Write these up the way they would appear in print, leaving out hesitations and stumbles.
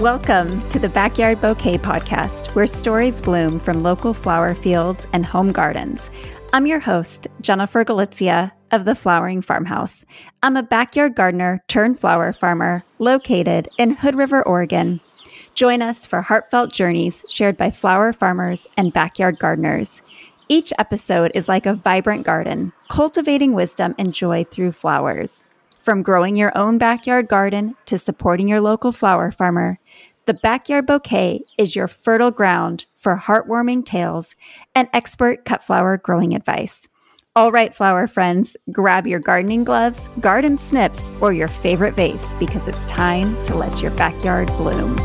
Welcome to the Backyard Bouquet podcast, where stories bloom from local flower fields and home gardens. I'm your host, Jennifer Galizia of the Flowering Farmhouse. I'm a backyard gardener turned flower farmer located in Hood River, Oregon. Join us for heartfelt journeys shared by flower farmers and backyard gardeners. Each episode is like a vibrant garden, cultivating wisdom and joy through flowers. From growing your own backyard garden to supporting your local flower farmer, the Backyard Bouquet is your fertile ground for heartwarming tales and expert cut flower growing advice. All right, flower friends, grab your gardening gloves, garden snips, or your favorite vase because it's time to let your backyard bloom.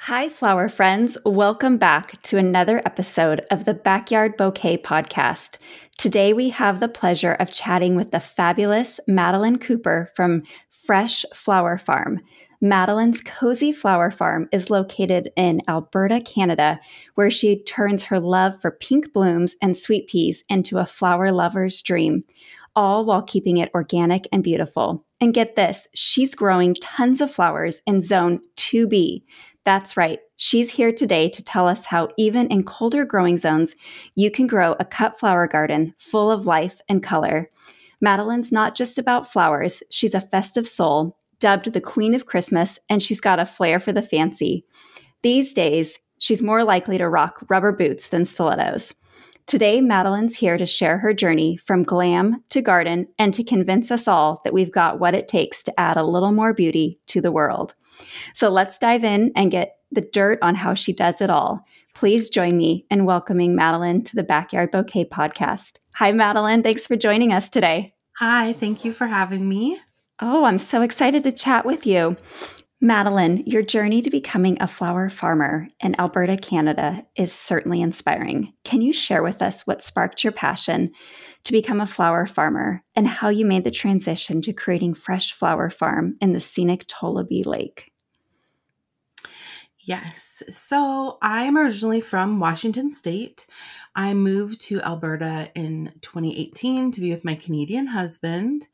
Hi, flower friends. Welcome back to another episode of the Backyard Bouquet podcast. Today, we have the pleasure of chatting with the fabulous Madeline Cooper from Fraiche Flower Farm. Madeline's cozy flower farm is located in Alberta, Canada, where she turns her love for pink blooms and sweet peas into a flower lover's dream, all while keeping it organic and beautiful. And get this, she's growing tons of flowers in Zone 2B. That's right. She's here today to tell us how even in colder growing zones, you can grow a cut flower garden full of life and color. Madeline's not just about flowers. She's a festive soul, dubbed the Queen of Christmas, and she's got a flair for the fancy. These days, she's more likely to rock rubber boots than stilettos. Today, Madeline's here to share her journey from glam to garden and to convince us all that we've got what it takes to add a little more beauty to the world. So let's dive in and get the dirt on how she does it all. Please join me in welcoming Madeline to the Backyard Bouquet podcast. Hi, Madeline. Thanks for joining us today. Hi, thank you for having me. Oh, I'm so excited to chat with you. Madeline, your journey to becoming a flower farmer in Alberta, Canada is certainly inspiring. Can you share with us what sparked your passion to become a flower farmer and how you made the transition to creating Fraiche Flower Farm in the scenic Tolleby Lake? Yes, so I'm originally from Washington State. I moved to Alberta in 2018 to be with my Canadian husband,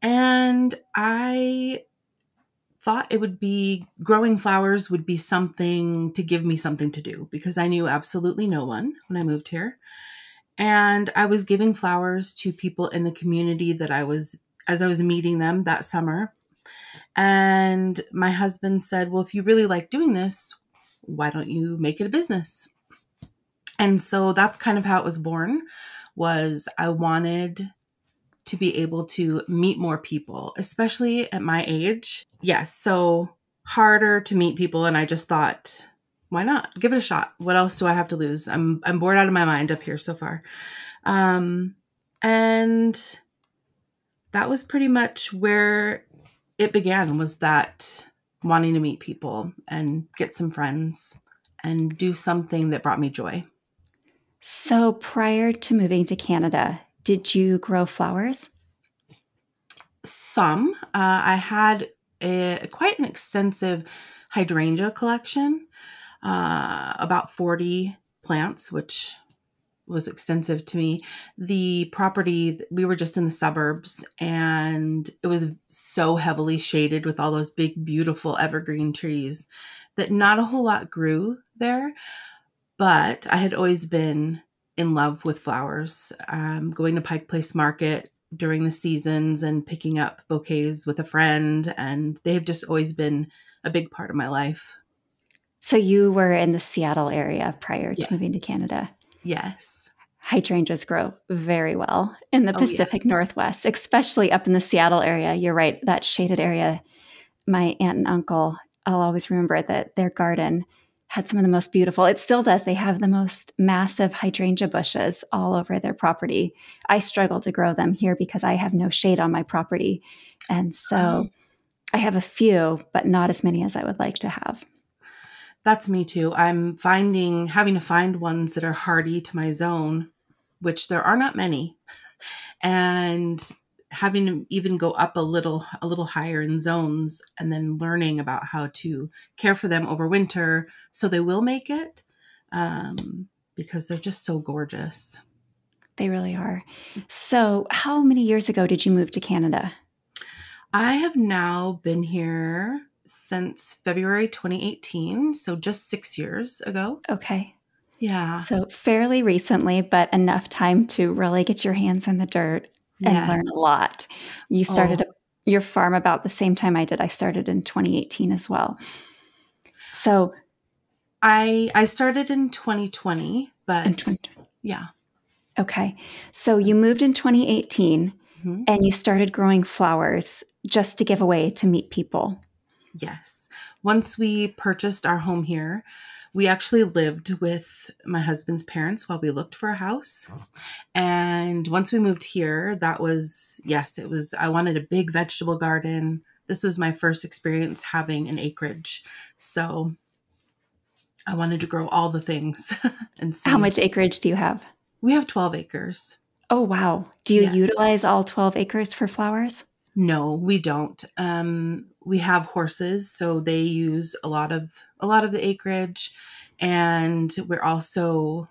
and I thought it would be growing flowers would be something to give me something to do because I knew absolutely no one when I moved here. And I was giving flowers to people in the community that as I was meeting them that summer. And my husband said, well, if you really like doing this, why don't you make it a business? And so that's kind of how it was born, was I wanted to be able to meet more people, especially at my age. Yes, so harder to meet people. And I just thought, why not? Give it a shot. What else do I have to lose? I'm bored out of my mind up here so far. And that was pretty much where it began, was that wanting to meet people and get some friends and do something that brought me joy. So prior to moving to Canada, did you grow flowers? Some. I had quite an extensive hydrangea collection, about 40 plants, which was extensive to me. The property, we were just in the suburbs, and it was so heavily shaded with all those big, beautiful evergreen trees that not a whole lot grew there. But I had always been in love with flowers, going to Pike Place Market during the seasons and picking up bouquets with a friend. And they have just always been a big part of my life. So you were in the Seattle area prior to moving to Canada? Yes. Hydrangeas grow very well in the Pacific Northwest, especially up in the Seattle area. You're right, that shaded area. My aunt and uncle, I'll always remember that their garden had some of the most beautiful, it still does. They have the most massive hydrangea bushes all over their property. I struggle to grow them here because I have no shade on my property. And so I have a few, but not as many as I would like to have. That's me too. I'm having to find ones that are hardy to my zone, which there are not many, and having to even go up a little higher in zones, and then learning about how to care for them over winter so they will make it, because they're just so gorgeous. They really are. So how many years ago did you move to Canada? I have now been here since February 2018, so just 6 years ago. Okay. Yeah. So fairly recently, but enough time to really get your hands in the dirt and Yes. learn a lot. You started your farm about the same time I did. I started in 2018 as well. So I started in 2020, but yeah. Okay. So you moved in 2018 Mhm. and you started growing flowers just to give away to meet people. Yes. Once we purchased our home here, we actually lived with my husband's parents while we looked for a house. And once we moved here, that was, yes, it was, I wanted a big vegetable garden. This was my first experience having an acreage. So I wanted to grow all the things and see. How much acreage do you have? We have 12 acres. Oh, wow. Do you Yeah. utilize all 12 acres for flowers? No, we don't. We have horses, so they use a lot of the acreage, and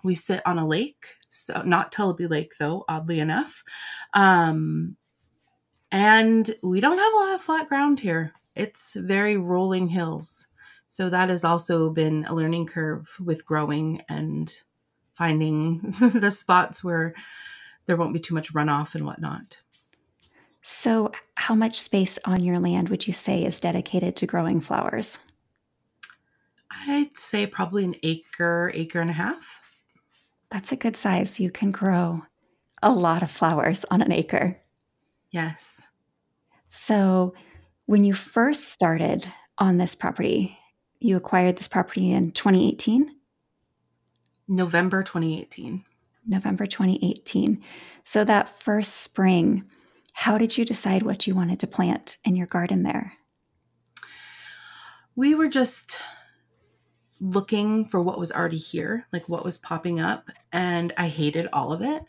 we sit on a lake, so not Tellaby Lake though, oddly enough, and we don't have a lot of flat ground here. It's very rolling hills, so that has also been a learning curve with growing and finding the spots where there won't be too much runoff and whatnot. So how much space on your land would you say is dedicated to growing flowers? I'd say probably an acre and a half. That's a good size. You can grow a lot of flowers on an acre. Yes. So when you first started on this property, you acquired this property in 2018? November 2018. November 2018. So that first spring, how did you decide what you wanted to plant in your garden there? We were just looking for what was already here, like what was popping up, and I hated all of it.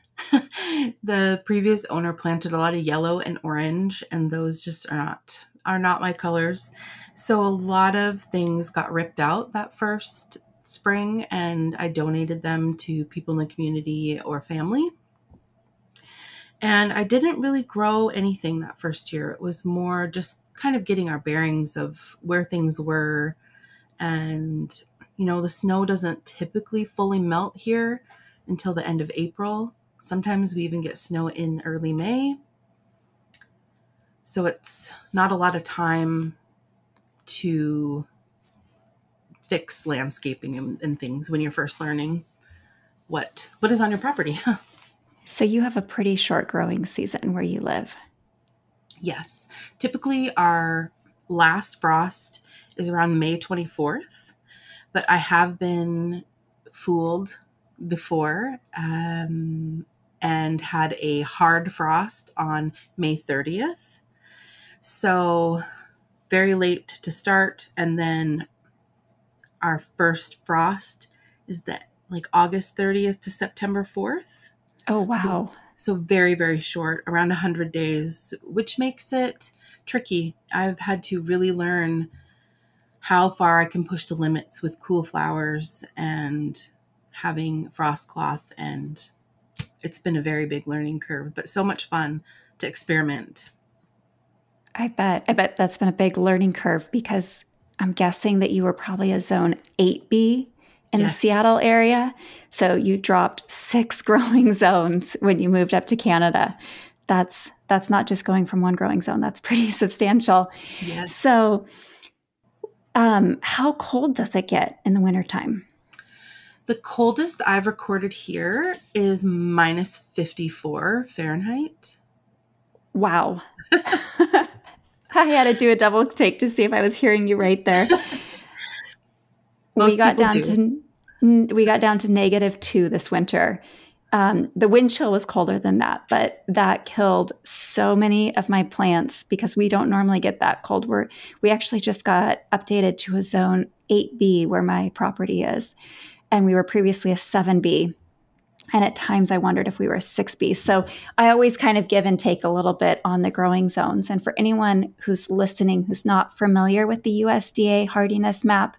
The previous owner planted a lot of yellow and orange, and those just are not my colors. So a lot of things got ripped out that first spring, and I donated them to people in the community or family. And I didn't really grow anything that first year. It was more just kind of getting our bearings of where things were. And, the snow doesn't typically fully melt here until the end of April. Sometimes we even get snow in early May. So it's not a lot of time to fix landscaping and things when you're first learning what is on your property. So you have a pretty short growing season where you live. Yes. Typically our last frost is around May 24th, but I have been fooled before and had a hard frost on May 30th. So very late to start. And then our first frost is like August 30th to September 4th. Oh, wow. So very, very short, around 100 days, which makes it tricky. I've had to really learn how far I can push the limits with cool flowers and having frost cloth. And it's been a very big learning curve, but so much fun to experiment. I bet that's been a big learning curve because I'm guessing that you were probably a zone 8B in the Seattle area. So you dropped 6 growing zones when you moved up to Canada. That's not just going from one growing zone. That's pretty substantial. Yes. So how cold does it get in the wintertime? The coldest I've recorded here is minus 54 Fahrenheit. Wow. I had to do a double take to see if I was hearing you right there. We got down to -2 this winter. The wind chill was colder than that, but that killed so many of my plants because we don't normally get that cold. We actually just got updated to a zone 8B where my property is, and we were previously a 7B. And at times I wondered if we were a 6B. So I always kind of give and take a little bit on the growing zones. And for anyone who's listening who's not familiar with the USDA hardiness map,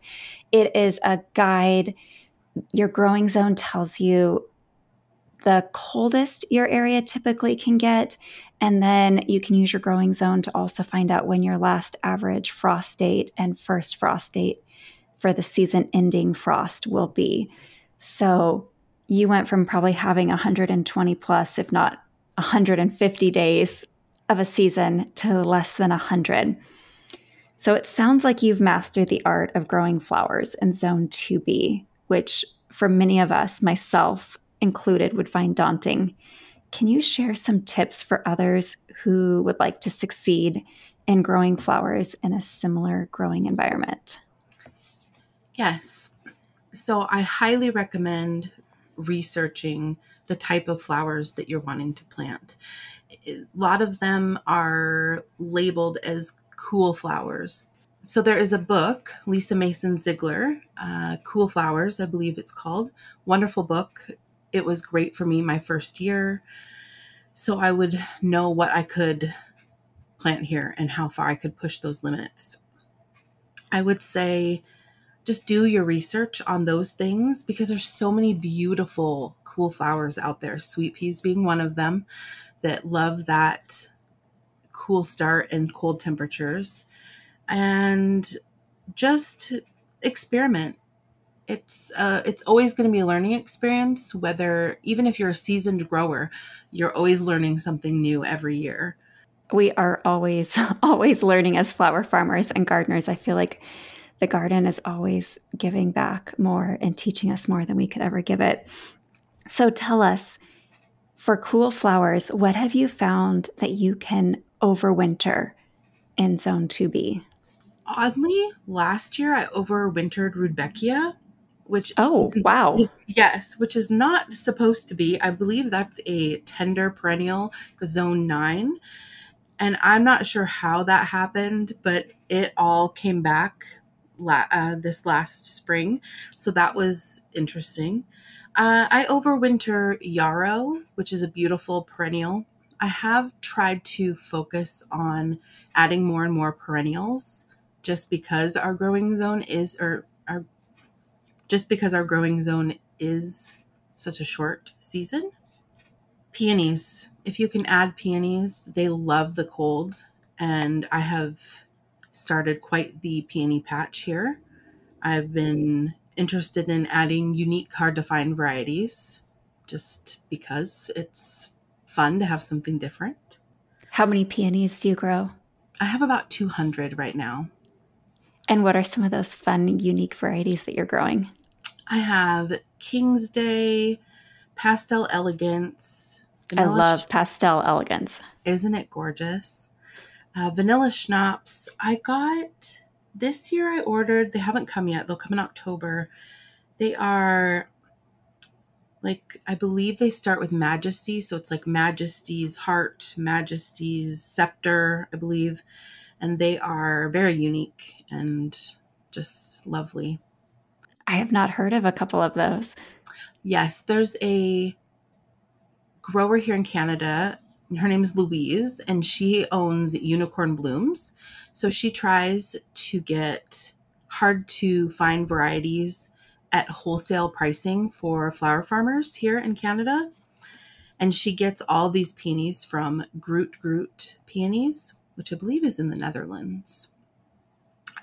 it is a guide. Your growing zone tells you the coldest your area typically can get. And then you can use your growing zone to also find out when your last average frost date and first frost date for the season ending frost will be. So you went from probably having 120 plus, if not 150 days of a season to less than 100. So it sounds like you've mastered the art of growing flowers in Zone 2B, which for many of us, myself included, would find daunting. Can you share some tips for others who would like to succeed in growing flowers in a similar growing environment? Yes. So I highly recommend researching the type of flowers that you're wanting to plant. A lot of them are labeled as cool flowers. So there is a book, Lisa Mason Ziegler, Cool Flowers, I believe it's called. Wonderful book. It was great for me my first year. So I would know what I could plant here and how far I could push those limits. I would say just do your research on those things because there's so many beautiful, cool flowers out there. Sweet peas being one of them that love that cool start and cold temperatures. And just experiment. It's always going to be a learning experience, whether even if you're a seasoned grower, you're always learning something new every year. We are always, always learning as flower farmers and gardeners. I feel like the garden is always giving back more and teaching us more than we could ever give it. So tell us, for cool flowers, what have you found that you can overwinter in Zone 2B? Oddly, last year I overwintered Rudbeckia, which Oh, wow. yes, which is not supposed to be. I believe that's a tender perennial, Zone 9. And I'm not sure how that happened, but it all came back this last spring. So that was interesting. I overwinter yarrow, which is a beautiful perennial. I have tried to focus on adding more and more perennials just because our growing zone is, such a short season. Peonies. If you can add peonies, they love the cold. And I have started quite the peony patch here. I've been interested in adding unique, hard to find varieties just because it's fun to have something different. How many peonies do you grow? I have about 200 right now. And what are some of those fun, unique varieties that you're growing? I have King's Day, Pastel Elegance. I love Pastel Elegance. Isn't it gorgeous? Vanilla Schnapps. This year I ordered, they haven't come yet. They'll come in October. They are I believe they start with Majesty. So it's like Majesty's Heart, Majesty's Scepter, I believe. And they are very unique and just lovely. I have not heard of a couple of those. Yes, there's a grower here in Canada. Her name is Louise, and she owns Unicorn Blooms. So she tries to get hard to find varieties at wholesale pricing for flower farmers here in Canada. And she gets all these peonies from Groot Peonies, which I believe is in the Netherlands.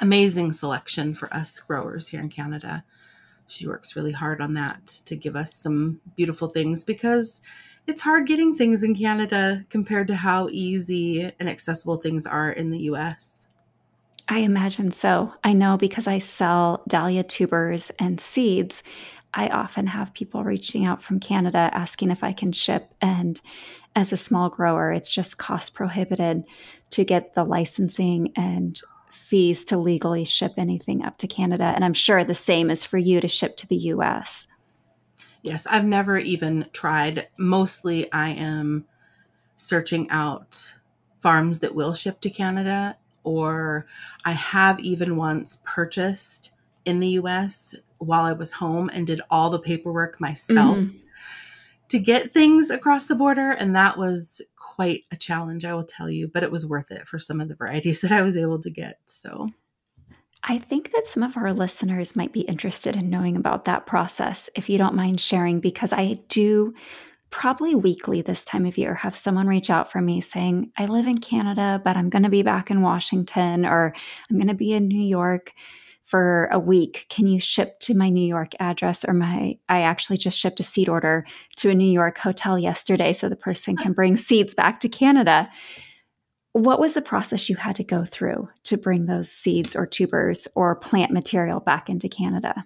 Amazing selection for us growers here in Canada. She works really hard on that to give us some beautiful things because it's hard getting things in Canada compared to how easy and accessible things are in the US. I imagine so. I know because I sell dahlia tubers and seeds. I often have people reaching out from Canada asking if I can ship. And as a small grower, it's just cost prohibited to get the licensing and fees to legally ship anything up to Canada. And I'm sure the same is for you to ship to the US. Yes, I've never even tried. Mostly I am searching out farms that will ship to Canada, or I have even once purchased in the US while I was home and did all the paperwork myself to get things across the border. And that was quite a challenge, I will tell you, but it was worth it for some of the varieties that I was able to get. So I think that some of our listeners might be interested in knowing about that process, if you don't mind sharing, because I do probably weekly this time of year, have someone reach out for me saying, I live in Canada, but I'm going to be back in Washington, or I'm going to be in New York for a week. Can you ship to my New York address? Or I actually just shipped a seed order to a New York hotel yesterday so the person can bring seeds back to Canada. What was the process you had to go through to bring those seeds or tubers or plant material back into Canada?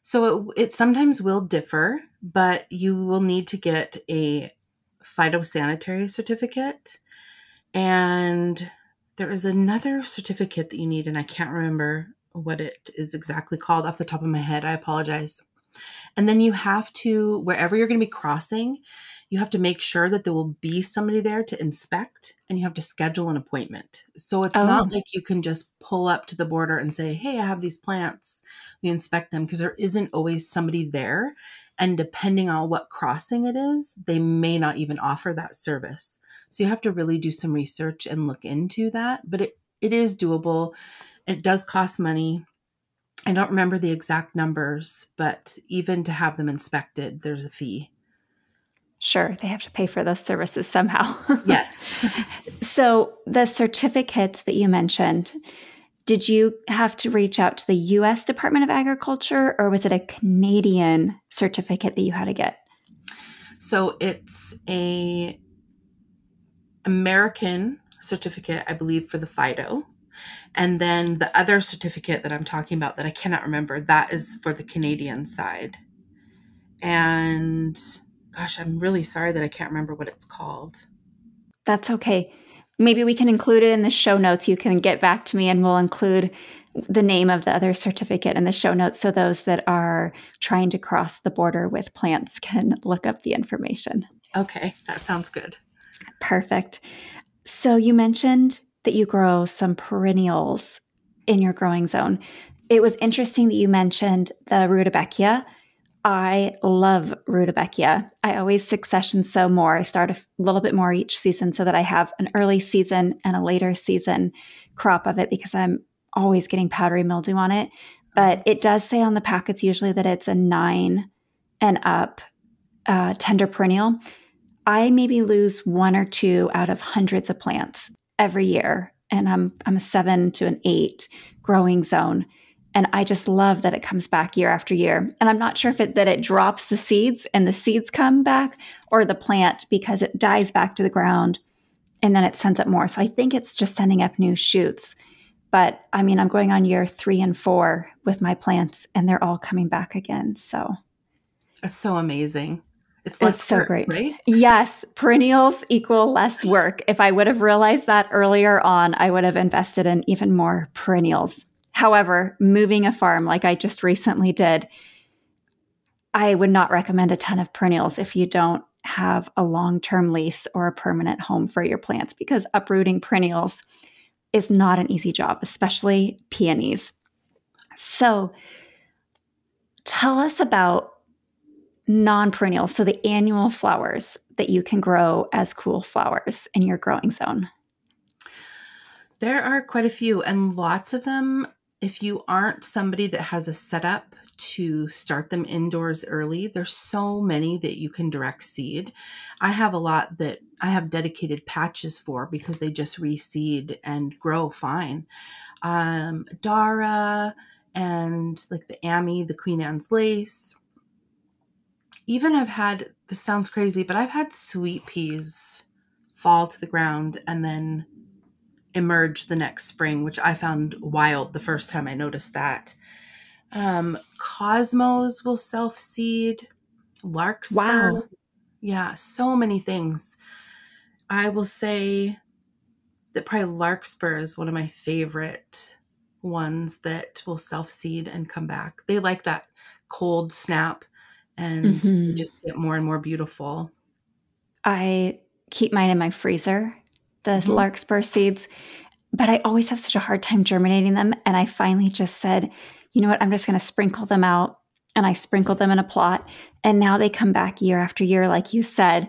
So it sometimes will differ, but you will need to get a phytosanitary certificate. And there is another certificate that you need, and I can't remember what it is exactly called off the top of my head. I apologize. And then you have to, wherever you're going to be crossing, you have to make sure that there will be somebody there to inspect, and you have to schedule an appointment. So it's not like you can just pull up to the border and say, hey, I have these plants. We inspect them, because there isn't always somebody there. And depending on what crossing it is, they may not even offer that service. So you have to really do some research and look into that. But it is doable. It does cost money. I don't remember the exact numbers, but even to have them inspected, there's a fee. Sure, they have to pay for those services somehow. Yes. So the certificates that you mentioned, did you have to reach out to the U.S. Department of Agriculture, or was it a Canadian certificate that you had to get? So it's a American certificate, I believe, for the phyto. And then the other certificate that I'm talking about that I cannot remember, that is for the Canadian side. And gosh, I'm really sorry that I can't remember what it's called. That's okay. Maybe we can include it in the show notes. You can get back to me and we'll include the name of the other certificate in the show notes so those that are trying to cross the border with plants can look up the information. Okay, that sounds good. Perfect. So you mentioned that you grow some perennials in your growing zone. It was interesting that you mentioned the rutabaga. I love rutabaga. I always succession sow more. I start a little bit more each season so that I have an early season and a later season crop of it, because I'm always getting powdery mildew on it. But it does say on the packets usually that it's a 9 and up tender perennial. I maybe lose 1 or 2 out of hundreds of plants every year. And I'm a 7 to an 8 growing zone. And I just love that it comes back year after year. And I'm not sure if it drops the seeds and the seeds come back, or the plant, because it dies back to the ground and then it sends up more. So I think it's just sending up new shoots. But I mean, I'm going on year 3 and 4 with my plants, and they're all coming back again. So it's so amazing. It's less so work, great. Right? Yes. Perennials equal less work. If I would have realized that earlier on, I would have invested in even more perennials. However, moving a farm like I just recently did, I would not recommend a ton of perennials if you don't have a long-term lease or a permanent home for your plants, because uprooting perennials is not an easy job, especially peonies. So tell us about non-perennials, so the annual flowers that you can grow as cool flowers in your growing zone. There are quite a few, and lots of them, if you aren't somebody that has a setup to start them indoors early, there's so many that you can direct seed. I have a lot that I have dedicated patches for because they just reseed and grow fine. Dara and like the Amy, the Queen Anne's lace. Even I've had, this sounds crazy, but I've had sweet peas fall to the ground and then emerge the next spring, which I found wild the first time I noticed that. Cosmos will self-seed. Larkspur. Wow. Yeah, so many things. I will say that probably larkspur is one of my favorite ones that will self-seed and come back. They like that cold snap, and they just get more and more beautiful. I keep mine in my freezer, the larkspur seeds, but I always have such a hard time germinating them. And I finally just said, you know what, I'm just going to sprinkle them out. And I sprinkled them in a plot. And now they come back year after year, like you said.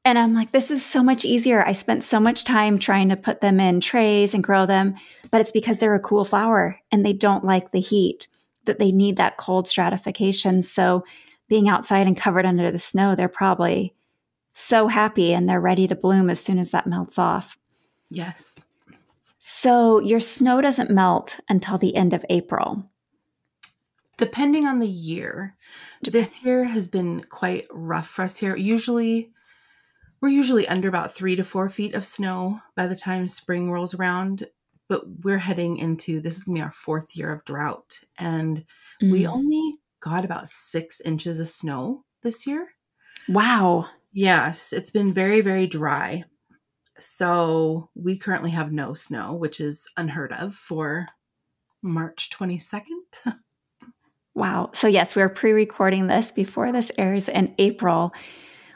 And I'm like, this is so much easier. I spent so much time trying to put them in trays and grow them, but it's because they're a cool flower and they don't like the heat, that they need that cold stratification. So being outside and covered under the snow, they're probably so happy and they're ready to bloom as soon as that melts off. Yes. So your snow doesn't melt until the end of April. Depending on the year. This year has been quite rough for us here. We're usually under about 3 to 4 feet of snow by the time spring rolls around, but we're heading into, this is going to be our 4th year of drought. And we only got about 6 inches of snow this year. Wow. Yes, it's been very, very dry. So we currently have no snow, which is unheard of for March 22nd. Wow. So yes, we're pre-recording this before this airs in April.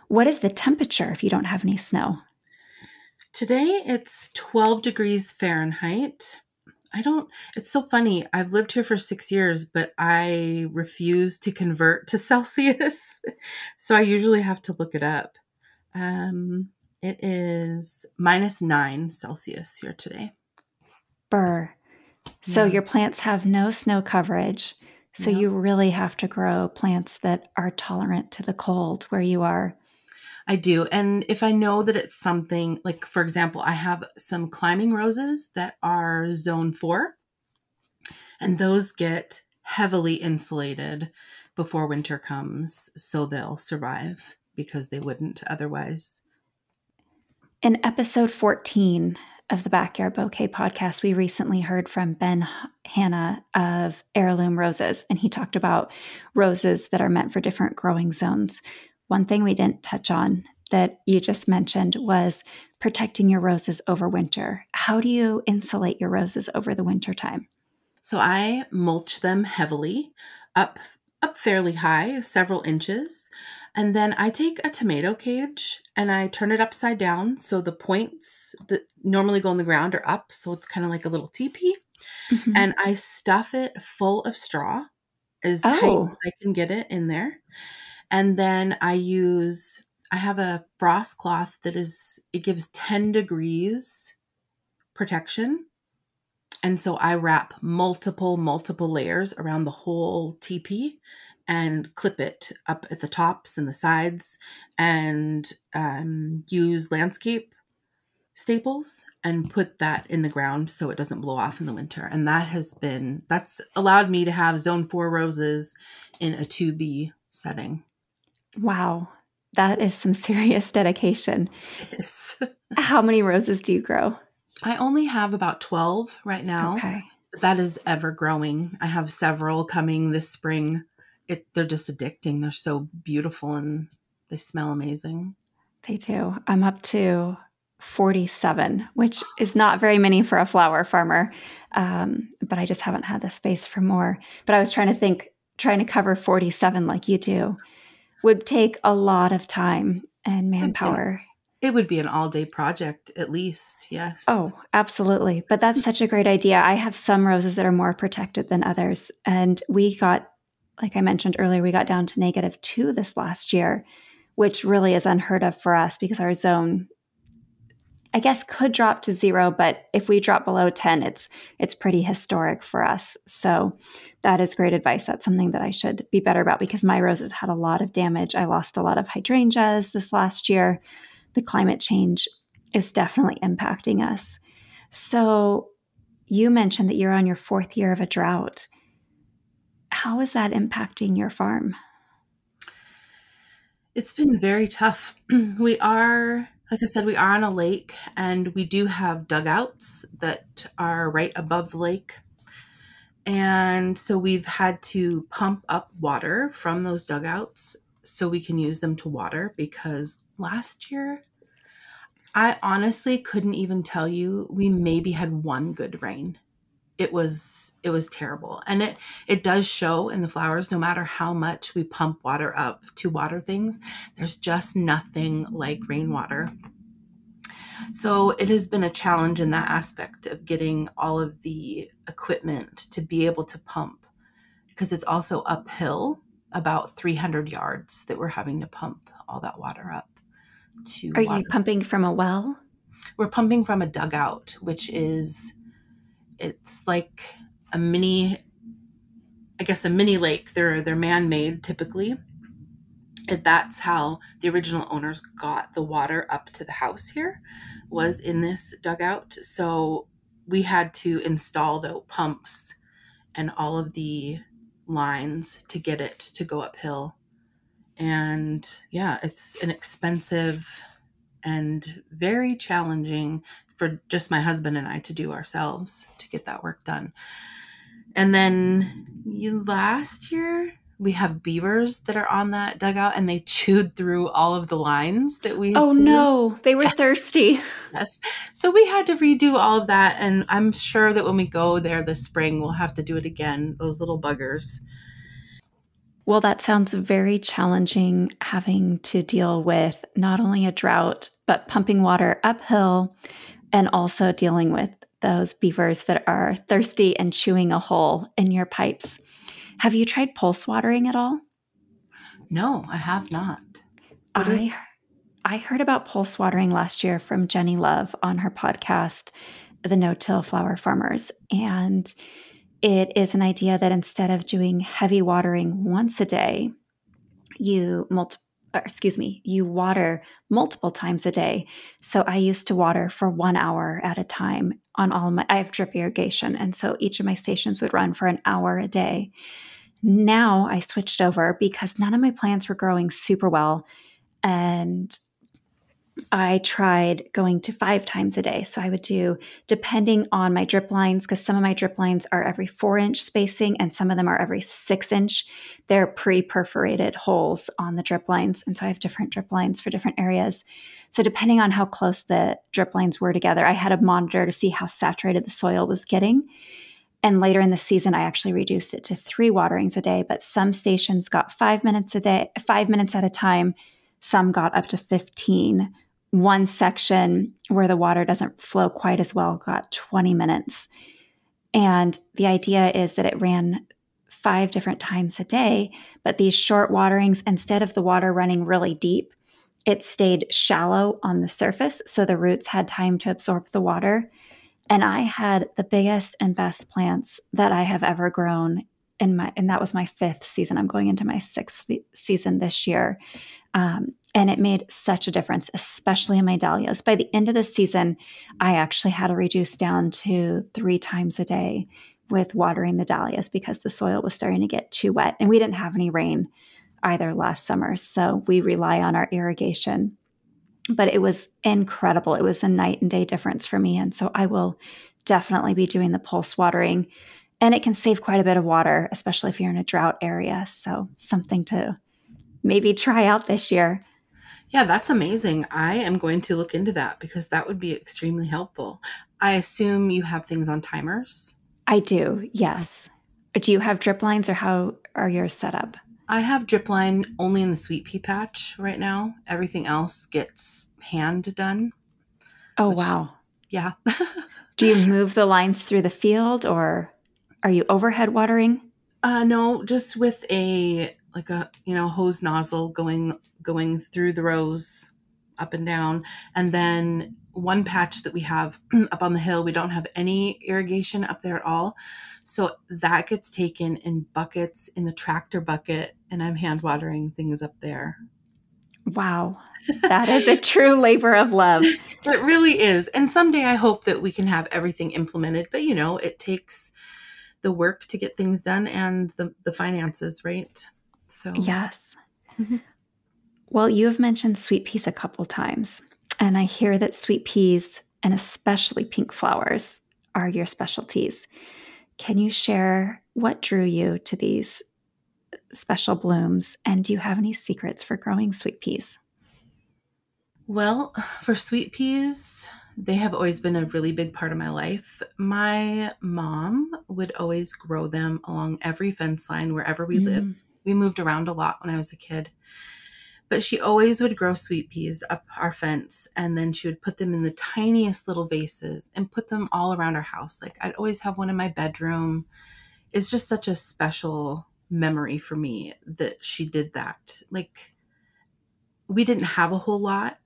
What is the temperature if you don't have any snow? Today it's 12 degrees Fahrenheit. It's so funny. I've lived here for 6 years, but I refuse to convert to Celsius. So I usually have to look it up. It is -9 Celsius here today. Burr. So your plants have no snow coverage. So you really have to grow plants that are tolerant to the cold where you are. I do. And if I know that it's something like, for example, I have some climbing roses that are zone 4, and those get heavily insulated before winter comes. So they'll survive because they wouldn't otherwise. In episode 14 of the Backyard Bouquet podcast, we recently heard from Ben Hanna of Heirloom Roses, and he talked about roses that are meant for different growing zones. One thing we didn't touch on that you just mentioned was protecting your roses over winter. How do you insulate your roses over the winter time? So I mulch them heavily up fairly high, several inches. And then I take a tomato cage and I turn it upside down. So the points that normally go on the ground are up. So it's kind of like a little teepee. Mm-hmm. And I stuff it full of straw as tight as I can get it in there. And then I have a frost cloth it gives 10 degrees protection. And so I wrap multiple layers around the whole teepee and clip it up at the tops and the sides and use landscape staples and put that in the ground so it doesn't blow off in the winter. And that's allowed me to have zone 4 roses in a 2B setting. Wow. That is some serious dedication. Yes. How many roses do you grow? I only have about 12 right now. Okay. But that is ever growing. I have several coming this spring. They're just addicting. They're so beautiful and they smell amazing. They do. I'm up to 47, which is not very many for a flower farmer. But I just haven't had the space for more. But I was trying to cover 47 like you do would take a lot of time and manpower. It would be an all-day project at least, yes. Oh, absolutely. But that's such a great idea. I have some roses that are more protected than others. And we got, like I mentioned earlier, we got down to -2 this last year, which really is unheard of for us because our zone, I guess, could drop to 0. But if we drop below 10, it's pretty historic for us. So that is great advice. That's something that I should be better about because my roses had a lot of damage. I lost a lot of hydrangeas this last year. The climate change is definitely impacting us. So you mentioned that you're on your 4th year of a drought. How is that impacting your farm? It's been very tough. Like I said, we are on a lake and we do have dugouts that are right above the lake. And so we've had to pump up water from those dugouts so we can use them to water because last year, I honestly couldn't even tell you. We maybe had 1 good rain. It was terrible. And it does show in the flowers, no matter how much we pump water up to water things, there's just nothing like rainwater. So it has been a challenge in that aspect of getting all of the equipment to be able to pump because it's also uphill about 300 yards that we're having to pump all that water up to. Are you pumping from a well? We're pumping from a dugout, which it's like a mini lake. They're man-made typically. That's how the original owners got the water up to the house here, was in this dugout. So we had to install the pumps and all of the lines to get it to go uphill. And yeah, it's an expensive and very challenging for just my husband and I to do ourselves to get that work done. And then last year, we have beavers that are on that dugout, and they chewed through all of the lines that we. Oh no, they were thirsty. Yes. So we had to redo all of that. And I'm sure that when we go there this spring, we'll have to do it again. Those little buggers. Well, that sounds very challenging, having to deal with not only a drought, but pumping water uphill and also dealing with those beavers that are thirsty and chewing a hole in your pipes. Have you tried pulse watering at all? No, I have not. I heard about pulse watering last year from Jenny Love on her podcast, The No-Till Flower Farmers. And it is an idea that instead of doing heavy watering once a day, you water multiple times a day. So I used to water for 1 hour at a time on I have drip irrigation. And so each of my stations would run for an hour a day. Now I switched over because none of my plants were growing super well. And I tried going to 5 times a day. So I would do, depending on my drip lines, because some of my drip lines are every 4-inch spacing and some of them are every 6-inch. They're pre-perforated holes on the drip lines. And so I have different drip lines for different areas. So depending on how close the drip lines were together, I had a monitor to see how saturated the soil was getting. And later in the season, I actually reduced it to 3 waterings a day. But some stations got 5 minutes a day, 5 minutes at a time. Some got up to 15. One section where the water doesn't flow quite as well got 20 minutes. And the idea is that it ran 5 different times a day, but these short waterings, instead of the water running really deep, it stayed shallow on the surface. So the roots had time to absorb the water. And I had the biggest and best plants that I have ever grown and that was my 5th season. I'm going into my 6th season this year. And it made such a difference, especially in my dahlias. By the end of the season, I actually had to reduce down to 3 times a day with watering the dahlias because the soil was starting to get too wet. And we didn't have any rain either last summer. So we rely on our irrigation. But it was incredible. It was a night and day difference for me. And so I will definitely be doing the pulse watering. And it can save quite a bit of water, especially if you're in a drought area. So something to maybe try out this year. Yeah, that's amazing. I am going to look into that because that would be extremely helpful. I assume you have things on timers? I do, yes. Do you have drip lines or how are yours set up? I have drip line only in the sweet pea patch right now. Everything else gets hand done. Oh, wow. Yeah. Do you move the lines through the field or are you overhead watering? No, just with a hose nozzle going through the rows up and down. And then one patch that we have up on the hill, we don't have any irrigation up there at all. So that gets taken in buckets in the tractor bucket, and I'm hand watering things up there. Wow. That is a true labor of love. It really is. And someday I hope that we can have everything implemented, but it takes the work to get things done and the finances, right? So yes. Mm-hmm. Well, you have mentioned sweet peas a couple times, and I hear that sweet peas and especially pink flowers are your specialties. Can you share what drew you to these special blooms, and do you have any secrets for growing sweet peas? Well, for sweet peas, they have always been a really big part of my life. My mom would always grow them along every fence line wherever we lived. We moved around a lot when I was a kid. But she always would grow sweet peas up our fence, and then she would put them in the tiniest little vases and put them all around our house. Like I'd always have one in my bedroom. It's just such a special memory for me that she did that. Like we didn't have a whole lot,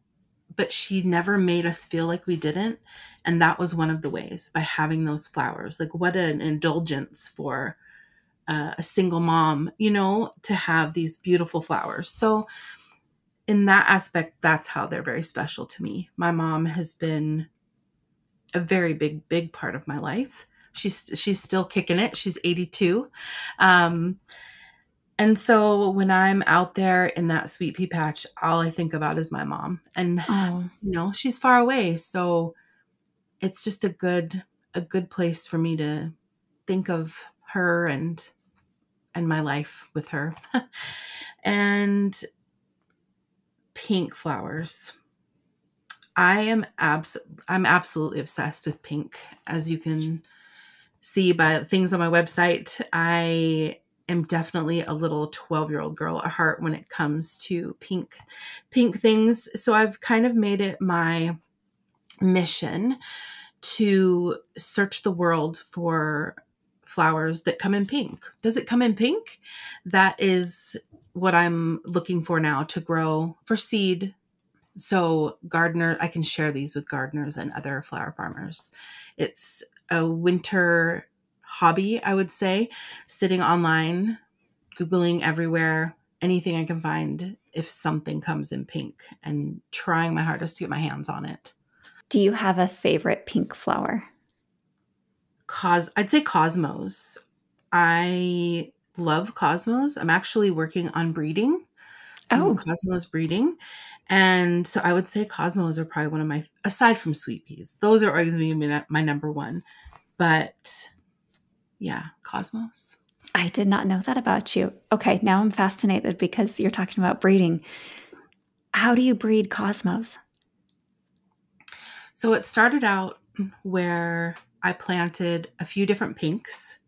but she never made us feel like we didn't. And that was one of the ways, by having those flowers. Like what an indulgence for a single mom, to have these beautiful flowers. So in that aspect, that's how they're very special to me. My mom has been a very big part of my life. She's still kicking it. She's 82. And so when I'm out there in that sweet pea patch, all I think about is my mom. And, she's far away. So it's just a good place for me to think of her and my life with her. And pink flowers. I'm absolutely obsessed with pink. As you can see by things on my website, I am definitely a little 12-year-old girl at heart when it comes to pink things. So I've kind of made it my mission to search the world for flowers that come in pink. Does it come in pink? That is what I'm looking for now to grow for seed. So I can share these with gardeners and other flower farmers. It's a winter hobby, I would say, sitting online, Googling everywhere, anything I can find if something comes in pink, and trying my hardest to get my hands on it. Do you have a favorite pink flower? I'd say cosmos. I love cosmos. I'm actually working on breeding some cosmos breeding. And so I would say cosmos are probably one of my, aside from sweet peas, those are always going to be my number one. But yeah, cosmos. I did not know that about you. Okay, now I'm fascinated because you're talking about breeding. How do you breed cosmos? So it started out where I planted a few different pinks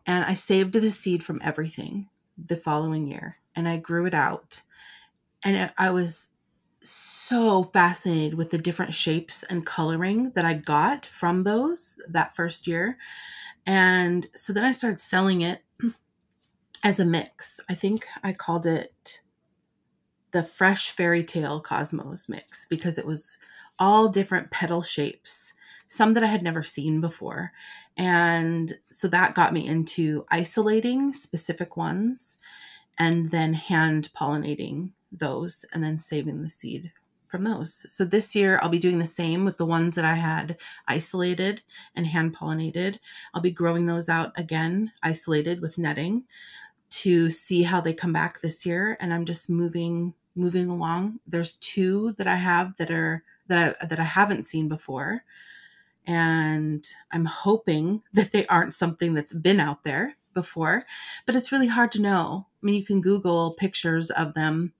and I saved the seed from everything the following year and I grew it out. And I was so fascinated with the different shapes and coloring that I got from that first year. And so then I started selling it as a mix. I think I called it the Fresh Fairy Tale Cosmos mix because it was all different petal shapes, some that I had never seen before. And so that got me into isolating specific ones and then hand pollinating those and then saving the seed from those. So this year I'll be doing the same with the ones that I had isolated and hand pollinated. I'll be growing those out again, isolated with netting to see how they come back this year. And I'm just moving along. There's two that I have that I haven't seen before. And I'm hoping that they aren't something that's been out there before, but it's really hard to know. I mean, you can Google pictures of them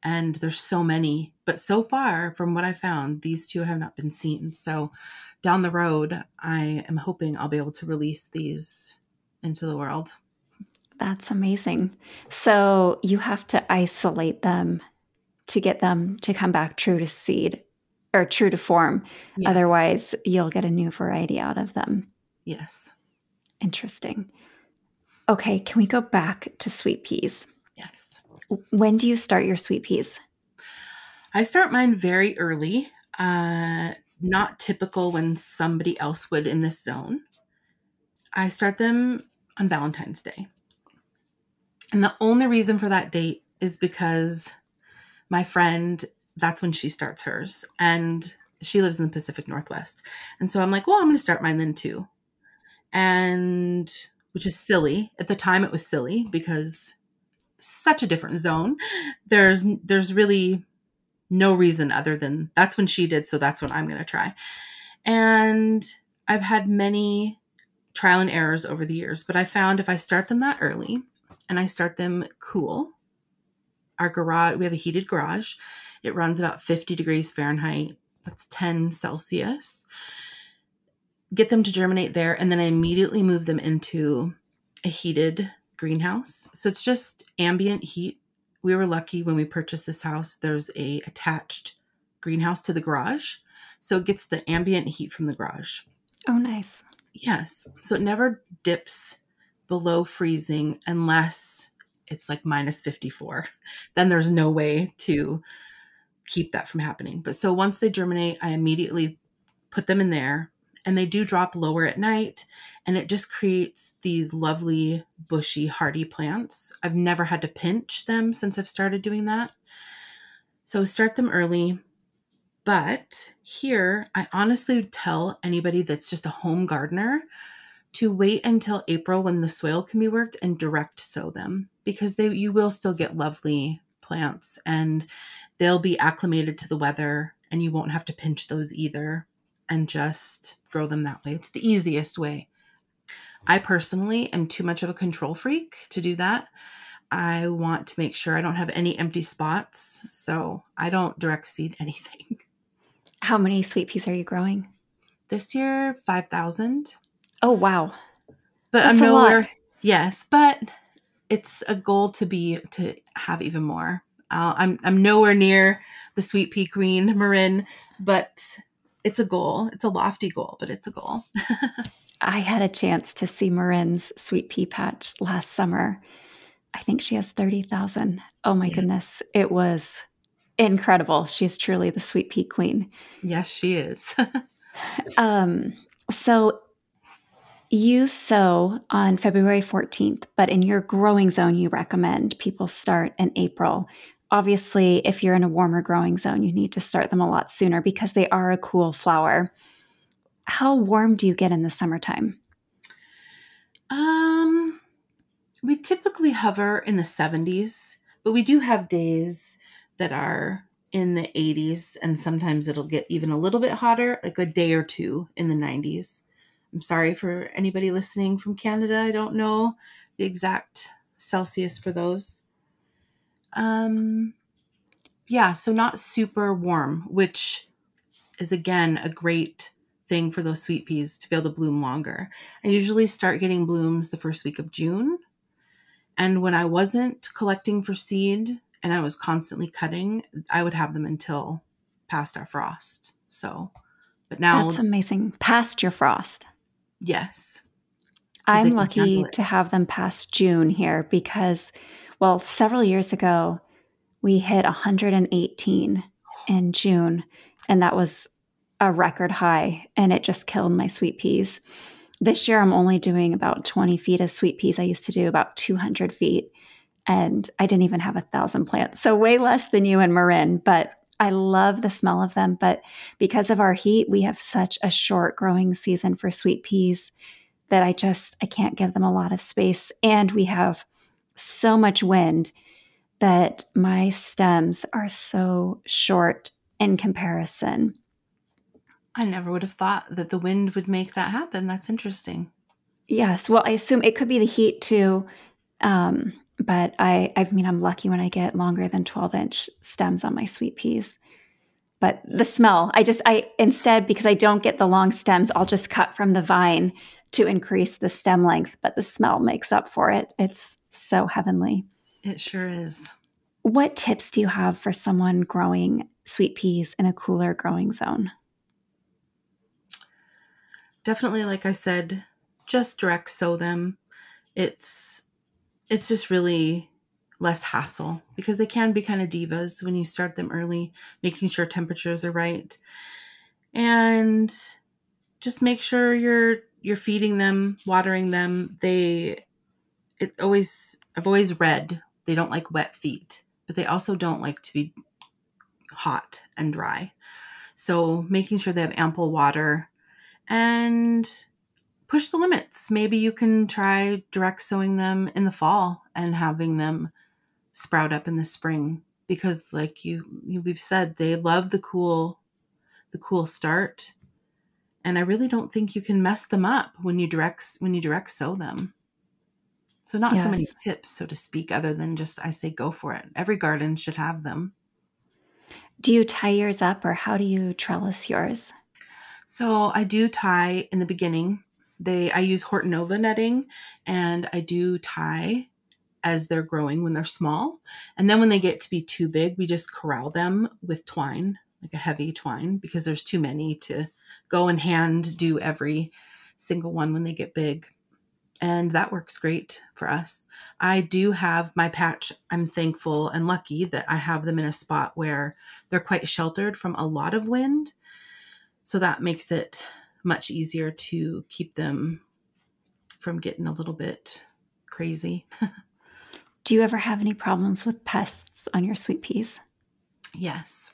and there's so many, but so far from what I found, these two have not been seen. So down the road, I am hoping I'll be able to release these into the world. That's amazing. So you have to isolate them to get them to come back true to seed or true to form. Yes. Otherwise, you'll get a new variety out of them. Yes. Interesting. Okay, can we go back to sweet peas? Yes. When do you start your sweet peas? I start mine very early, not typical when somebody else would in this zone. I start them on Valentine's Day. And the only reason for that date is because my friend, that's when she starts hers. And she lives in the Pacific Northwest. And so I'm like, well, I'm going to start mine then too. And which is silly. At the time it was silly because such a different zone. There's really no reason other than that's when she did. So that's what I'm going to try. And I've had many trial and errors over the years, but I found if I start them that early and I start them cool, our garage, we have a heated garage. It runs about 50 degrees Fahrenheit. That's 10 Celsius. Get them to germinate there. And then I immediately move them into a heated greenhouse. So it's just ambient heat. We were lucky when we purchased this house. There's a attached greenhouse to the garage. So it gets the ambient heat from the garage. Oh, nice. Yes. So it never dips below freezing unless it's like minus 54. Then there's no way to keep that from happening. But so once they germinate, I immediately put them in there and they do drop lower at night, and it just creates these lovely, bushy, hardy plants. I've never had to pinch them since I've started doing that. So start them early. But here, I honestly would tell anybody that's just a home gardener to wait until April when the soil can be worked and direct sow them, because you will still get lovely plants and they'll be acclimated to the weather, and you won't have to pinch those either, and just grow them that way. It's the easiest way. I personally am too much of a control freak to do that. I want to make sure I don't have any empty spots, so I don't direct seed anything. How many sweet peas are you growing? This year, 5,000. Oh, wow. But That's I'm a nowhere. lot. Yes, but it's a goal to have even more. I'm nowhere near the sweet pea queen, Marin, but it's a goal. It's a lofty goal, but it's a goal. I had a chance to see Marin's sweet pea patch last summer. I think she has 30,000. Oh my goodness. It was incredible. She's truly the sweet pea queen. Yes, she is. So you sow on February 14th, but in your growing zone, you recommend people start in April. Obviously, if you're in a warmer growing zone, you need to start them a lot sooner because they are a cool flower. How warm do you get in the summertime? We typically hover in the 70s, but we do have days that are in the 80s, and sometimes it'll get even a little bit hotter, like a day or two in the 90s. I'm sorry for anybody listening from Canada. I don't know the exact Celsius for those. Yeah, so not super warm, which is, again, a great thing for those sweet peas to be able to bloom longer. I usually start getting blooms the first week of June. And when I wasn't collecting for seed and I was constantly cutting, I would have them until past our frost. So, but now. That's amazing. Past your frost. Yes. I'm lucky to have them past June here because, well, several years ago, we hit 118 in June, and that was a record high, and it just killed my sweet peas. This year, I'm only doing about 20 feet of sweet peas. I used to do about 200 feet, and I didn't even have 1,000 plants. So way less than you and Marin, but I love the smell of them. But because of our heat, we have such a short growing season for sweet peas that I can't give them a lot of space. And we have so much wind that my stems are so short in comparison. I never would have thought that the wind would make that happen. That's interesting. Yes. Well, I assume it could be the heat too. But I mean, I'm lucky when I get longer than 12-inch stems on my sweet peas. But the smell, instead, because I don't get the long stems, I'll just cut from the vine to increase the stem length. But the smell makes up for it. It's so heavenly. It sure is. What tips do you have for someone growing sweet peas in a cooler growing zone? Definitely, like I said, just direct sow them. It's just really less hassle because they can be kind of divas when you start them early, making sure temperatures are right. And just make sure you're feeding them, watering them. I've always read they don't like wet feet, but they also don't like to be hot and dry. So making sure they have ample water and push the limits. Maybe you can try direct sowing them in the fall and having them sprout up in the spring, because like we've said, they love the cool start. And I really don't think you can mess them up when you direct sow them. So not so many tips, so to speak, other than just, I say, go for it. Every garden should have them. Do you tie yours up, or how do you trellis yours? So I do tie in the beginning. I use Hortonova netting, and I do tie as they're growing when they're small. And then when they get to be too big, we just corral them with twine, like a heavy twine, because there's too many to go and hand do every single one when they get big. And that works great for us. I do have my patch. I'm thankful and lucky that I have them in a spot where they're quite sheltered from a lot of wind. So that makes it much easier to keep them from getting a little bit crazy. Do you ever have any problems with pests on your sweet peas? Yes.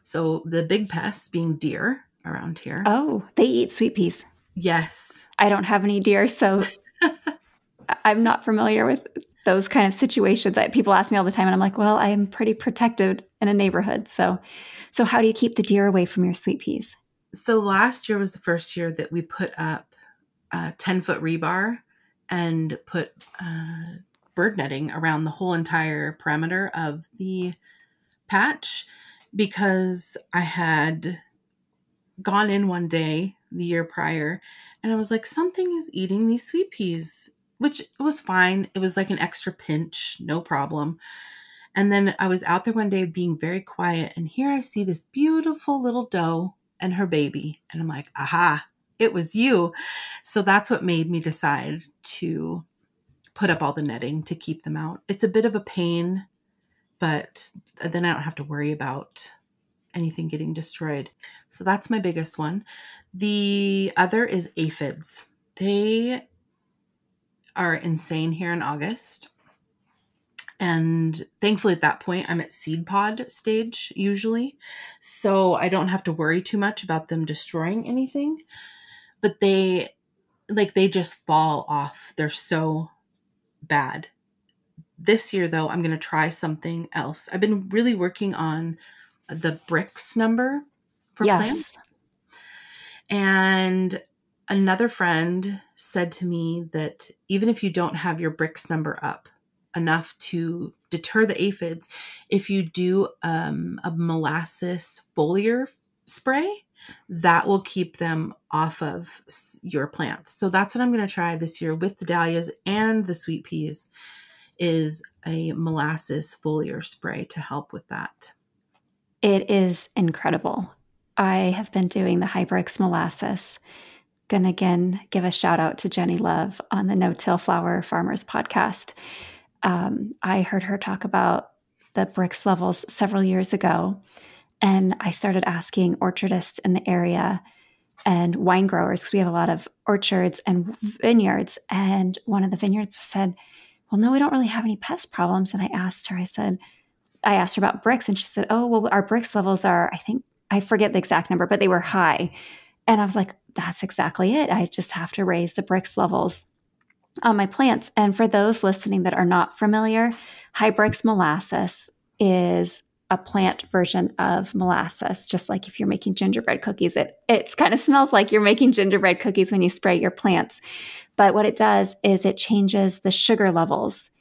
So the big pests being deer around here. Oh, they eat sweet peas. Yes. I don't have any deer, so I'm not familiar with those kind of situations. People ask me all the time, and I'm like, well, I am pretty protected in a neighborhood. So how do you keep the deer away from your sweet peas? So last year was the first year that we put up a 10-foot rebar and put bird netting around the whole entire perimeter of the patch, because I had gone in one day the year prior and I was like, something is eating these sweet peas, which was fine. It was like an extra pinch, no problem. And then I was out there one day being very quiet, and here I see this beautiful little doe and her baby. And I'm like, aha, it was you. So that's what made me decide to put up all the netting to keep them out. It's a bit of a pain, but then I don't have to worry about anything getting destroyed. So that's my biggest one. The other is aphids. They are insane here in August. And thankfully at that point, I'm at seed pod stage usually. So I don't have to worry too much about them destroying anything. But they just fall off. They're so bad. This year, though, I'm going to try something else. I've been really working on the Brix number for plants. And another friend said to me that even if you don't have your Brix number up enough to deter the aphids, if you do a molasses foliar spray, that will keep them off of your plants. So that's what I'm going to try this year with the dahlias and the sweet peas, is a molasses foliar spray to help with that. It is incredible. I have been doing the Brix molasses. Gonna again give a shout out to Jenny Love on the No-Till Flower Farmers podcast. I heard her talk about the Brix levels several years ago, and I started asking orchardists in the area and wine growers, because we have a lot of orchards and vineyards. And one of the vineyards said, well, no, we don't really have any pest problems. And I asked her about Brix, and she said, oh, well, our Brix levels are, I forget the exact number, but they were high. And I was like, that's exactly it. I just have to raise the Brix levels on my plants. And for those listening that are not familiar, Brix molasses is a plant version of molasses. Just like if you're making gingerbread cookies, it kind of smells like you're making gingerbread cookies when you spray your plants. But what it does is it changes the sugar levels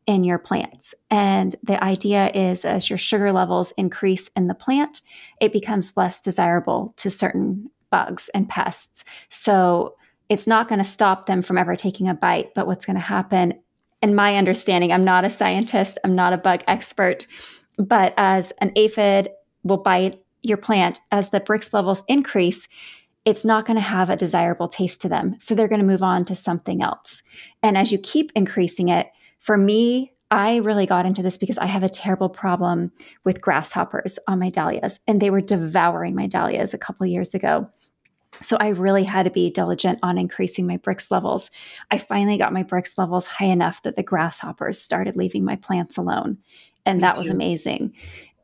in your plants. And the idea is, as your sugar levels increase in the plant, it becomes less desirable to certain bugs and pests. So it's not going to stop them from ever taking a bite. But what's going to happen, in my understanding, I'm not a scientist, I'm not a bug expert, but as an aphid will bite your plant, as the Brix levels increase, it's not going to have a desirable taste to them. So they're going to move on to something else. And as you keep increasing it, for me, I really got into this because I have a terrible problem with grasshoppers on my dahlias, and they were devouring my dahlias a couple of years ago. So I really had to be diligent on increasing my Brix levels. I finally got my Brix levels high enough that the grasshoppers started leaving my plants alone. And that was amazing.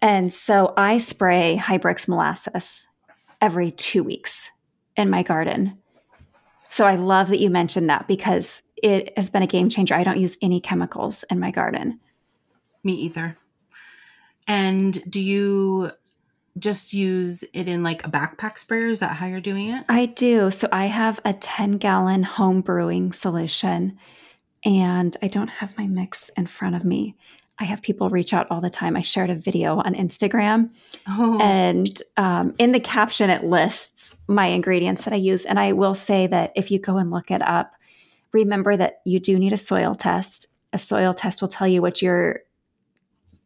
And so I spray Brix molasses every 2 weeks in my garden. So I love that you mentioned that, because it has been a game changer. I don't use any chemicals in my garden. Me either. And do you just use it in like a backpack sprayer? Is that how you're doing it? I do. So I have a 10-gallon home brewing solution, and I don't have my mix in front of me. I have people reach out all the time. I shared a video on Instagram, and in the caption, it lists my ingredients that I use. And I will say that if you go and look it up, remember that you do need a soil test. A soil test will tell you what your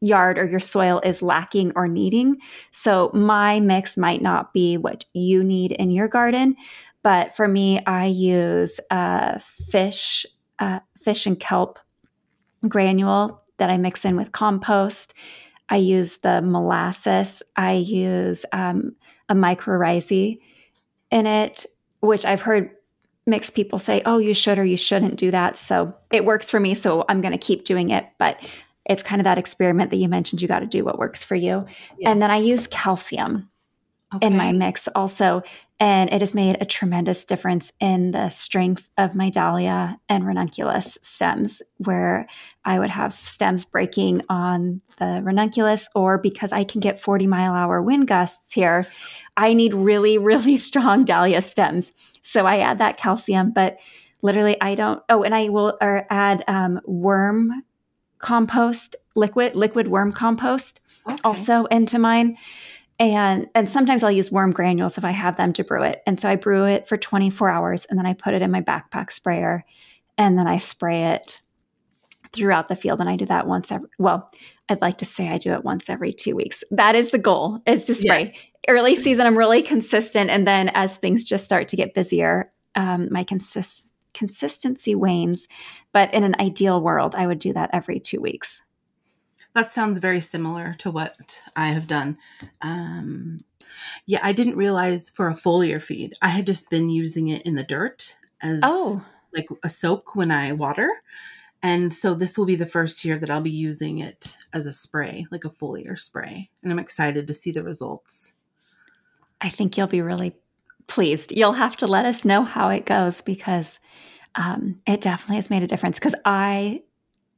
yard or your soil is lacking or needing. So my mix might not be what you need in your garden, but for me, I use fish and kelp granule that I mix in with compost. I use the molasses. I use a mycorrhizae, in it, which I've heard mixed people say, oh, you should or you shouldn't do that. So it works for me. So I'm going to keep doing it. But it's kind of that experiment that you mentioned. You got to do what works for you. Yes. And then I use calcium in my mix also. And it has made a tremendous difference in the strength of my dahlia and ranunculus stems, where I would have stems breaking on the ranunculus, or because I can get 40-mile-an-hour wind gusts here, I need really, really strong dahlia stems. So I add that calcium, but literally I don't. Oh, and I will add worm compost, liquid worm compost also into mine. And sometimes I'll use worm granules if I have them to brew it. And so I brew it for 24 hours and then I put it in my backpack sprayer and then I spray it throughout the field. And I do that I'd like to say I do it once every 2 weeks. That is the goal, is to spray. Yes. Early season, I'm really consistent. And then as things just start to get busier, my consistency wanes. But in an ideal world, I would do that every 2 weeks. That sounds very similar to what I have done. I didn't realize for a foliar feed, I had just been using it in the dirt as like a soak when I water. And so this will be the first year that I'll be using it as a spray, like a foliar spray. And I'm excited to see the results. I think you'll be really pleased. You'll have to let us know how it goes, because it definitely has made a difference. Because I,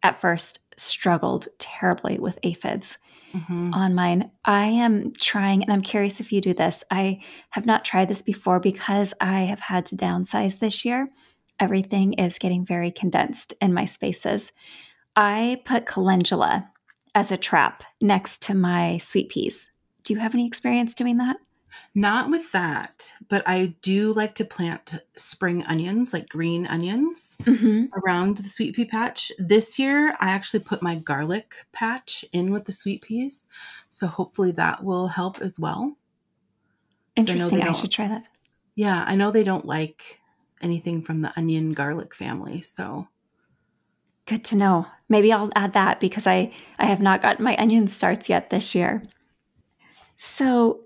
at first, struggled terribly with aphids on mine. I am trying, and I'm curious if you do this. I have not tried this before because I have had to downsize this year. Everything is getting very condensed in my spaces. I put calendula as a trap next to my sweet peas. Do you have any experience doing that? Not with that, but I do like to plant spring onions, like green onions, around the sweet pea patch. This year, I actually put my garlic patch in with the sweet peas. So hopefully that will help as well. Interesting. I should try that. Yeah, I know they don't like anything from the onion garlic family. So good to know. Maybe I'll add that, because I have not gotten my onion starts yet this year. So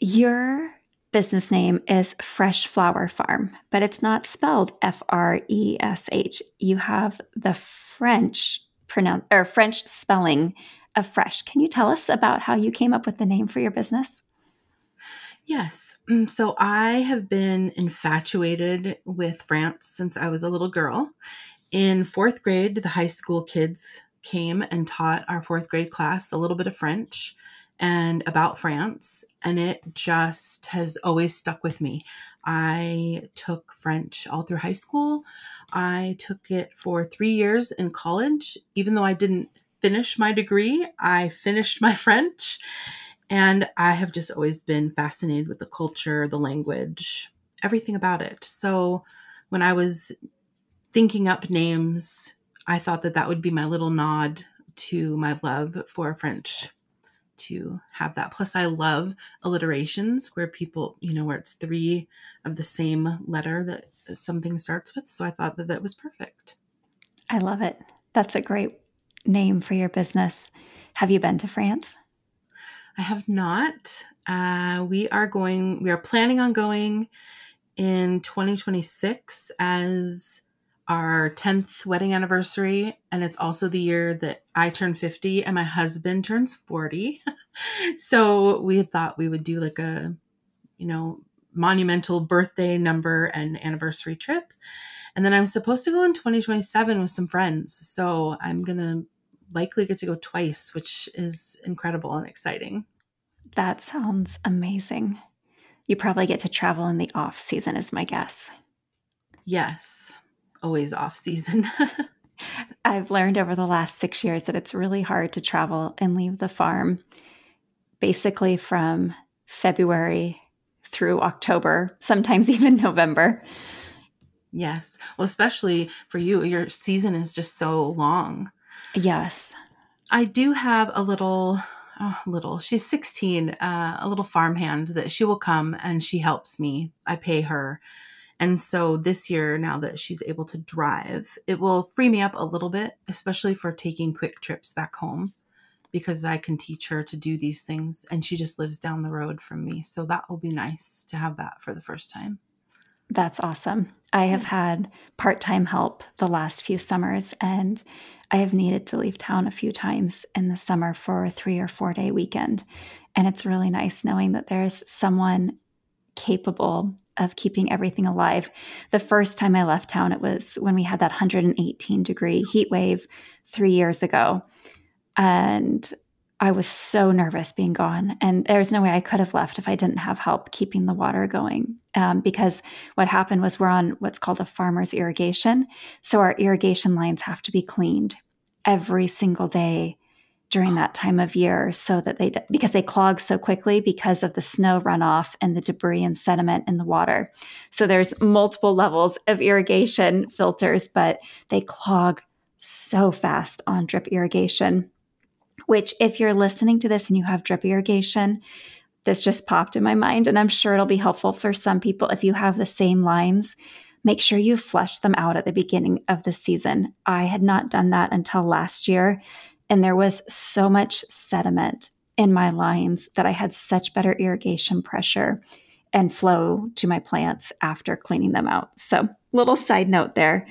your business name is Fraiche Flower Farm, but it's not spelled Fresh. You have the French spelling of fresh. Can you tell us about how you came up with the name for your business? Yes. So I have been infatuated with France since I was a little girl. In 4th grade, the high school kids came and taught our 4th grade class a little bit of French and about France, and it just has always stuck with me. I took French all through high school. I took it for 3 years in college. Even though I didn't finish my degree, I finished my French, and I have just always been fascinated with the culture, the language, everything about it. So when I was thinking up names, I thought that would be my little nod to my love for French, to have that. Plus, I love alliterations where people, where it's 3 of the same letter that something starts with. So I thought that was perfect. I love it. That's a great name for your business. Have you been to France? I have not. We are planning on going in 2026 as our 10th wedding anniversary. And it's also the year that I turn 50 and my husband turns 40. So we thought we would do like a, monumental birthday number and anniversary trip. And then I'm supposed to go in 2027 with some friends. So I'm going to likely get to go twice, which is incredible and exciting. That sounds amazing. You probably get to travel in the off season, is my guess. Yes. Always off season. I've learned over the last 6 years that it's really hard to travel and leave the farm basically from February through October, sometimes even November. Yes. Well, especially for you, your season is just so long. Yes. I do have she's 16, a little farmhand that she will come and she helps me. I pay her. And so this year, now that she's able to drive, it will free me up a little bit, especially for taking quick trips back home. because I can teach her to do these things. And she just lives down the road from me. So that will be nice to have that for the first time. That's awesome. I have had part-time help the last few summers, and I have needed to leave town a few times in the summer for a 3 or 4 day weekend. And it's really nice knowing that there's someone capable of keeping everything alive. The first time I left town, it was when we had that 118-degree heat wave 3 years ago. And I was so nervous being gone. And there's no way I could have left if I didn't have help keeping the water going. Because what happened was we're on what's called a farmer's irrigation. So our irrigation lines have to be cleaned every single day during that time of year so that because they clog so quickly because of the snow runoff and the debris and sediment in the water. So there's multiple levels of irrigation filters, but they clog so fast on drip irrigation, which if you're listening to this and you have drip irrigation, this just popped in my mind, and I'm sure it'll be helpful for some people. If you have the same lines, make sure you flush them out at the beginning of the season. I had not done that until last year, and there was so much sediment in my lines that I had such better irrigation pressure and flow to my plants after cleaning them out. So, little side note there.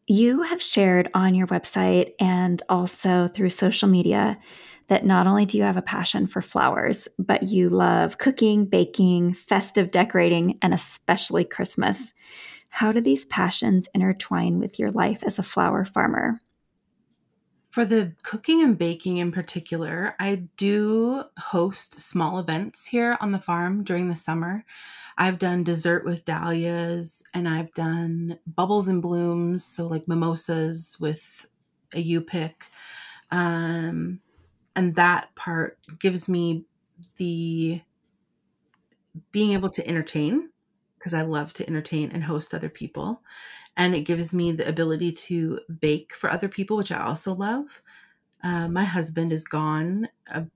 You have shared on your website and also through social media that not only do you have a passion for flowers, but you love cooking, baking, festive decorating, and especially Christmas. How do these passions intertwine with your life as a flower farmer? For the cooking and baking in particular, I do host small events here on the farm during the summer. I've done dessert with dahlias, and I've done bubbles and blooms, so like mimosas with a U-pick. And that part gives me the being able to entertain, because I love to entertain and host other people. And it gives me the ability to bake for other people, which I also love. My husband is gone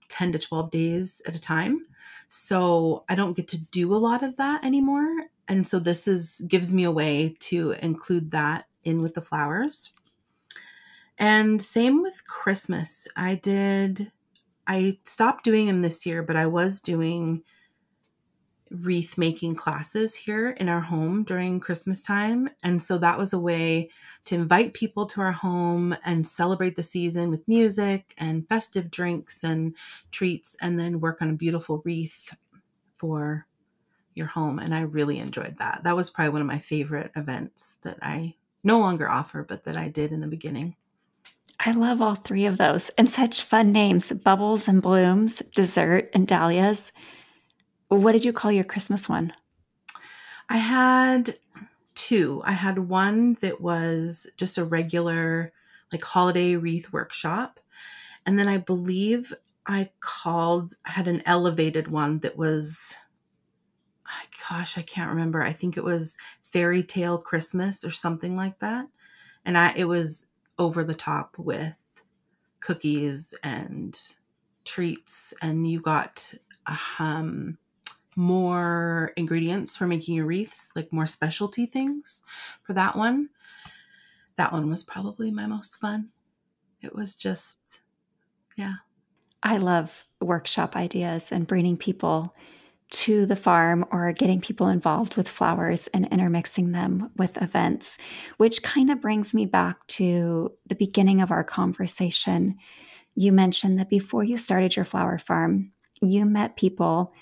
10 to 12 days at a time. So I don't get to do a lot of that anymore. And so this gives me a way to include that in with the flowers. And same with Christmas. I stopped doing them this year, but I was doing wreath making classes here in our home during Christmas time. And so that was a way to invite people to our home and celebrate the season with music and festive drinks and treats, and then work on a beautiful wreath for your home. And I really enjoyed that. That was probably one of my favorite events that I no longer offer, but that I did in the beginning. I love all three of those, and such fun names: Bubbles and Blooms, Dessert, and Dahlias. What did you call your Christmas one? I had two. I had one that was just a regular like holiday wreath workshop. And then I believe I had an elevated one that was, gosh, I can't remember. I think it was Fairy Tale Christmas or something like that. And it was over the top with cookies and treats. And you got more ingredients for making your wreaths, like more specialty things for that one. That one was probably my most fun. It was just, yeah. I love workshop ideas and bringing people to the farm or getting people involved with flowers and intermixing them with events, which kind of brings me back to the beginning of our conversation. You mentioned that before you started your flower farm, you met people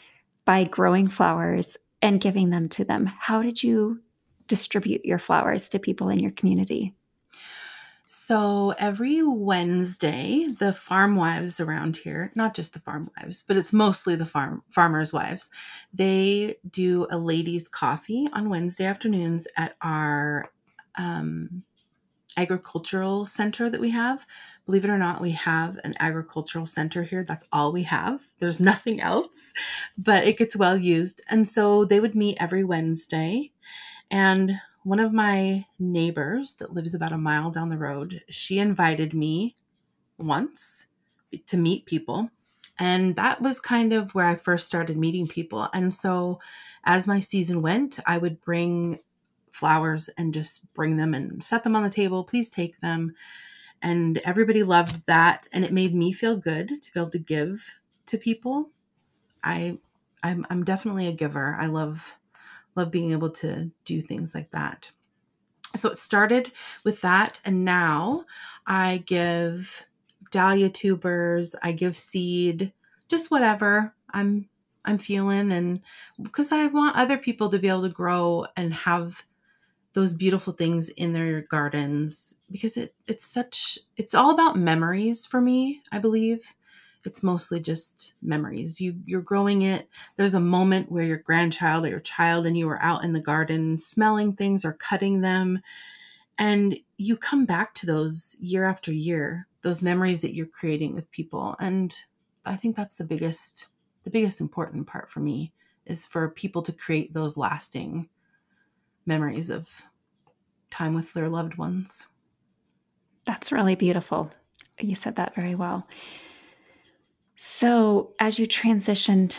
by growing flowers and giving them to them. How did you distribute your flowers to people in your community? So every Wednesday, the farm wives around here, not just the farm wives, but it's mostly the farmers' wives, they do a ladies' coffee on Wednesday afternoons at our agricultural center that we have. Believe it or not, we have an agricultural center here. That's all we have. There's nothing else, but it gets well used. And so they would meet every Wednesday. And one of my neighbors that lives about a mile down the road, she invited me once to meet people. And that was kind of where I first started meeting people. And so as my season went, I would bring flowers and just bring them and set them on the table. Please take them. And everybody loved that. And it made me feel good to be able to give to people. I'm definitely a giver. I love being able to do things like that. So it started with that. And now I give dahlia tubers, I give seed, just whatever I'm feeling. And because I want other people to be able to grow and have those beautiful things in their gardens, because it's all about memories for me, I believe. It's mostly just memories. You're growing it. There's a moment where your grandchild or your child and you are out in the garden smelling things or cutting them. And you come back to those year after year, those memories that you're creating with people. And I think that's the biggest important part for me, is for people to create those lasting memories of time with their loved ones. That's really beautiful. You said that very well. So as you transitioned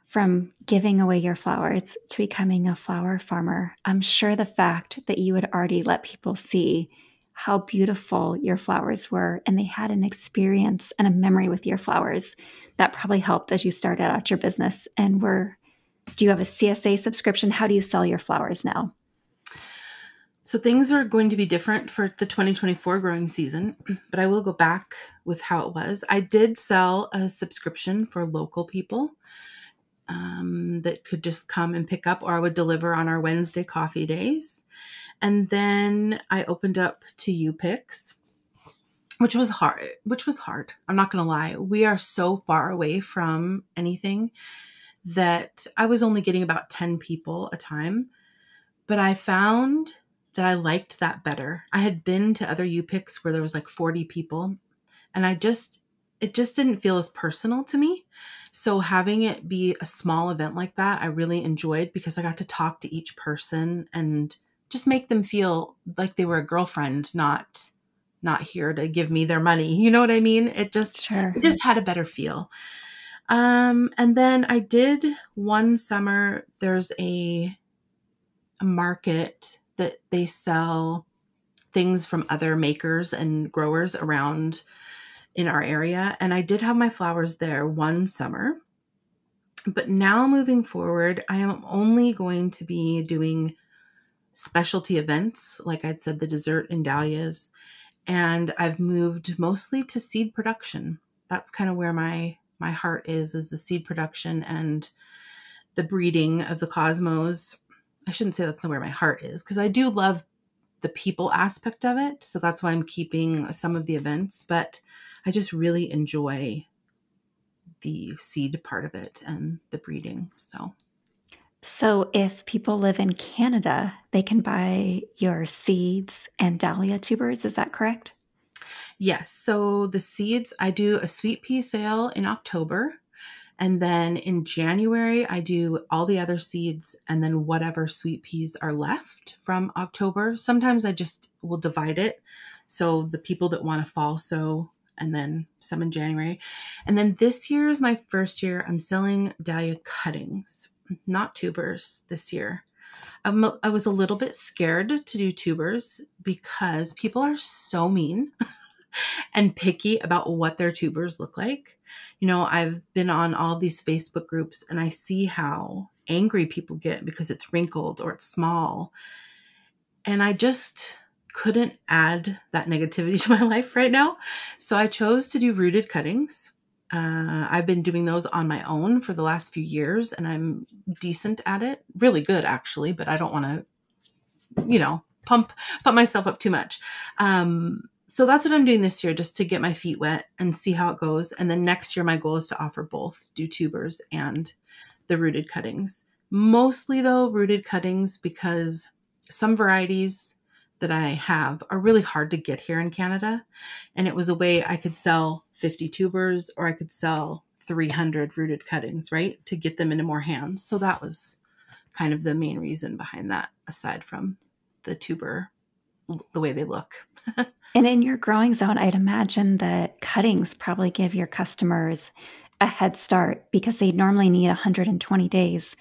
from giving away your flowers to becoming a flower farmer, I'm sure the fact that you had already let people see how beautiful your flowers were and they had an experience and a memory with your flowers, that probably helped as you started out your business. And do you have a CSA subscription? How do you sell your flowers now? So things are going to be different for the 2024 growing season, but I will go back with how it was. I did sell a subscription for local people that could just come and pick up, or I would deliver on our Wednesday coffee days. And then I opened up to U-Picks, which was hard. I'm not going to lie. We are so far away from anything that I was only getting about 10 people a time. But I found that I liked that better. I had been to other U-Picks where there was like 40 people, and it just didn't feel as personal to me. So having it be a small event like that, I really enjoyed, because I got to talk to each person and just make them feel like they were a girlfriend, not here to give me their money. You know what I mean? It just had a better feel. And then I did one summer, there's a market that they sell things from other makers and growers around in our area. And I did have my flowers there one summer. But now moving forward, I am only going to be doing specialty events. Like I'd said, the dessert and dahlias. And I've moved mostly to seed production. That's kind of where my heart is the seed production and the breeding of the cosmos. I shouldn't say that's not where my heart is, because I do love the people aspect of it. So that's why I'm keeping some of the events, but I just really enjoy the seed part of it and the breeding. So if people live in Canada, they can buy your seeds and dahlia tubers. Is that correct? Yes. So the seeds, I do a sweet pea sale in October. And then in January, I do all the other seeds and then whatever sweet peas are left from October. Sometimes I just will divide it. So the people that want to fall sow, and then some in January. And then this year is my first year. I'm selling dahlia cuttings, not tubers this year. I was a little bit scared to do tubers because people are so mean and picky about what their tubers look like. You know, I've been on all these Facebook groups and I see how angry people get because it's wrinkled or it's small. And I just couldn't add that negativity to my life right now. So I chose to do rooted cuttings. I've been doing those on my own for the last few years and I'm decent at it. Really good, actually, but I don't want to, pump myself up too much. So that's what I'm doing this year, just to get my feet wet and see how it goes. And then next year, my goal is to offer both, do tubers and the rooted cuttings. Mostly though, rooted cuttings, because some varieties that I have are really hard to get here in Canada. And it was a way I could sell 50 tubers or I could sell 300 rooted cuttings, right? To get them into more hands. So that was kind of the main reason behind that, aside from the tuber, the way they look. And in your growing zone, I'd imagine that cuttings probably give your customers a head start, because they normally need 120 days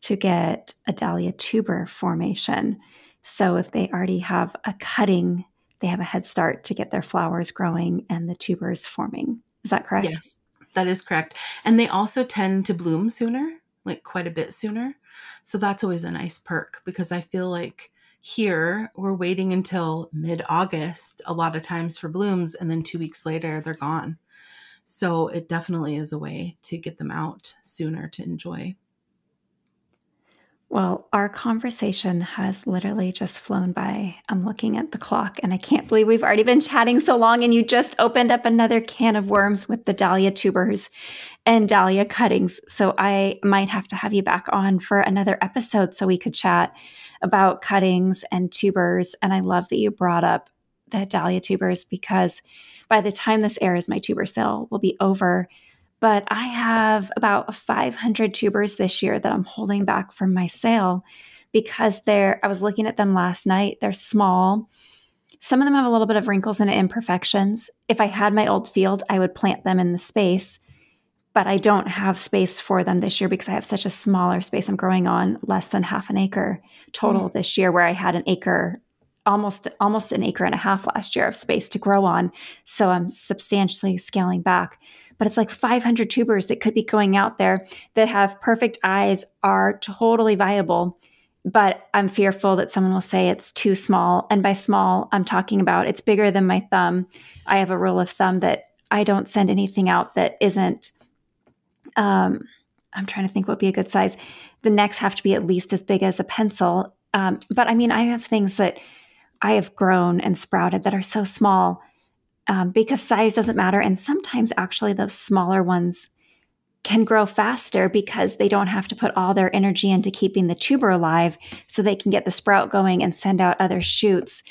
to get a dahlia tuber formation. So if they already have a cutting they have a head start to get their flowers growing and the tubers forming. Is that correct? Yes, that is correct. And they also tend to bloom sooner, like quite a bit sooner. So that's always a nice perk, because I feel like here we're waiting until mid-August a lot of times for blooms, and then 2 weeks later they're gone. So it definitely is a way to get them out sooner to enjoy. Well, our conversation has literally just flown by. I'm looking at the clock and I can't believe we've already been chatting so long, and you just opened up another can of worms with the dahlia tubers and dahlia cuttings. So I might have to have you back on for another episode so we could chat about cuttings and tubers. And I love that you brought up the dahlia tubers, because by the time this airs, my tuber sale will be over. But I have about 500 tubers this year that I'm holding back from my sale because I was looking at them last night. They're small. Some of them have a little bit of wrinkles and imperfections. If I had my old field, I would plant them in the space, but I don't have space for them this year because I have such a smaller space. I'm growing on less than half an acre total this year, where I had an acre, almost an acre and a half last year of space to grow on. So I'm substantially scaling back. But it's like 500 tubers that could be going out there that have perfect eyes, are totally viable. But I'm fearful that someone will say it's too small. And by small, I'm talking about it's bigger than my thumb. I have a rule of thumb that I don't send anything out that isn't, I'm trying to think what would be a good size. The necks have to be at least as big as a pencil. But I mean, I have things that I have grown and sprouted that are so small, because size doesn't matter. And sometimes actually those smaller ones can grow faster because they don't have to put all their energy into keeping the tuber alive, so they can get the sprout going and send out other shoots.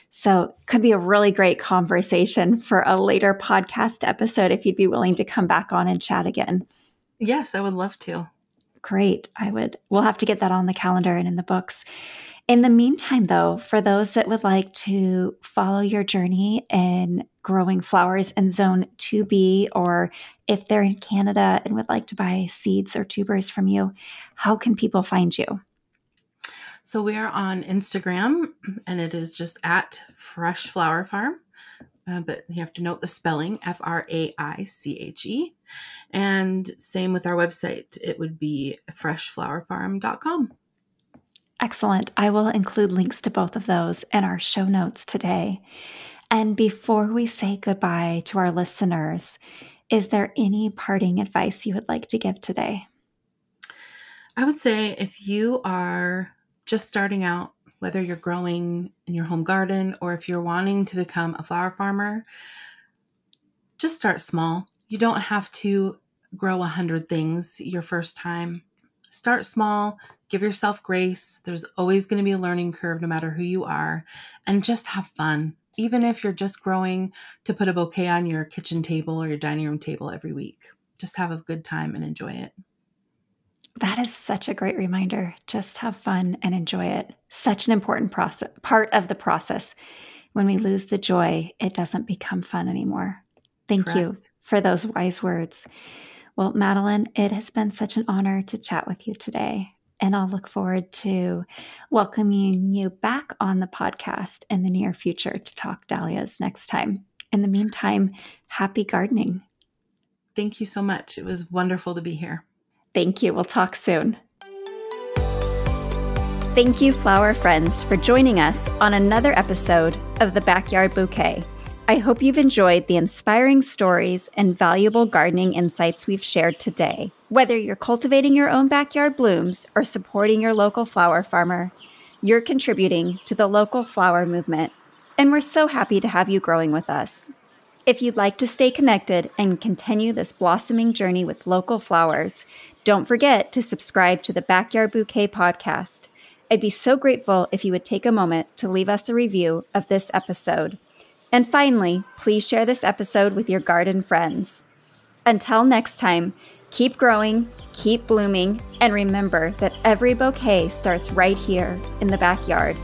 So it could be a really great conversation for a later podcast episode if you'd be willing to come back on and chat again. Yes, I would love to. Great. We'll have to get that on the calendar and in the books. In the meantime, though, for those that would like to follow your journey in growing flowers in Zone 2B, or if they're in Canada and would like to buy seeds or tubers from you, how can people find you? So we are on Instagram, and it is just at Fraiche Flower Farm. But you have to note the spelling, Fraiche. And same with our website. It would be fraicheflowerfarm.com. Excellent. I will include links to both of those in our show notes today. And before we say goodbye to our listeners, is there any parting advice you would like to give today? I would say if you are just starting out, whether you're growing in your home garden or if you're wanting to become a flower farmer, just start small. You don't have to grow 100 things your first time. Start small. Give yourself grace. There's always going to be a learning curve no matter who you are, and just have fun. Even if you're just growing to put a bouquet on your kitchen table or your dining room table every week, just have a good time and enjoy it. That is such a great reminder. Just have fun and enjoy it. Such an important part of the process. When we lose the joy, it doesn't become fun anymore. Thank you for those wise words. Well, Madeline, it has been such an honor to chat with you today. And I'll look forward to welcoming you back on the podcast in the near future to talk dahlias next time. In the meantime, happy gardening. Thank you so much. It was wonderful to be here. Thank you. We'll talk soon. Thank you, flower friends, for joining us on another episode of The Backyard Bouquet. I hope you've enjoyed the inspiring stories and valuable gardening insights we've shared today. Whether you're cultivating your own backyard blooms or supporting your local flower farmer, you're contributing to the local flower movement, and we're so happy to have you growing with us. If you'd like to stay connected and continue this blossoming journey with local flowers, don't forget to subscribe to the Backyard Bouquet podcast. I'd be so grateful if you would take a moment to leave us a review of this episode. And finally, please share this episode with your garden friends. Until next time, keep growing, keep blooming, and remember that every bouquet starts right here in the backyard.